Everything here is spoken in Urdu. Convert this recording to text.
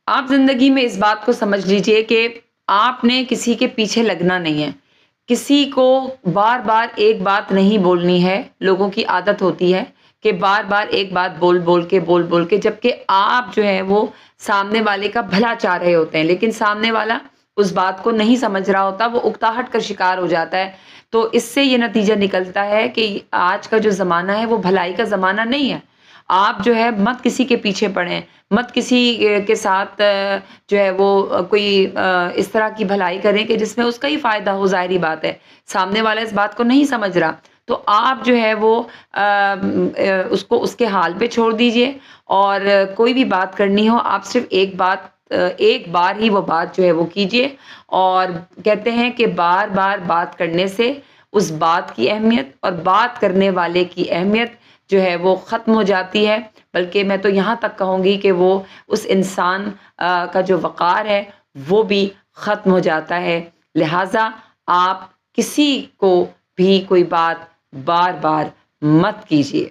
آپ زندگی میں اس بات کو سمجھ لیجئے کہ آپ نے کسی کے پیچھے لگنا نہیں ہے، کسی کو بار بار ایک بات نہیں بولنی ہے۔ لوگوں کی عادت ہوتی ہے کہ بار بار ایک بات بول بول کے جبکہ آپ جو ہے وہ سامنے والے کا بھلا چاہ رہے ہوتے ہیں، لیکن سامنے والا اس بات کو نہیں سمجھ رہا ہوتا، وہ اکتاہٹ کا شکار ہو جاتا ہے۔ تو اس سے یہ نتیجہ نکلتا ہے کہ آج کا جو زمانہ ہے وہ بھلائی کا زمانہ نہیں ہے۔ آپ جو ہے مت کسی کے پیچھے پڑیں، مت کسی کے ساتھ جو ہے وہ کوئی اس طرح کی بھلائی کریں کہ جس میں اس کا ہی فائدہ ہو، ظاہری بات ہے۔ سامنے والا اس بات کو نہیں سمجھ رہا تو آپ جو ہے وہ اس کو اس کے حال پہ چھوڑ دیجئے، اور کوئی بھی بات کرنی ہو آپ صرف ایک بار ہی وہ بات جو ہے وہ کیجئے۔ اور کہتے ہیں کہ بار بار بات کرنے سے اس بات کی اہمیت اور بات کرنے والے کی اہمیت جو ہے وہ ختم ہو جاتی ہے، بلکہ میں تو یہاں تک کہوں گی کہ وہ اس انسان کا جو وقار ہے وہ بھی ختم ہو جاتا ہے۔ لہٰذا آپ کسی کو بھی کوئی بات بار بار مت کیجیے۔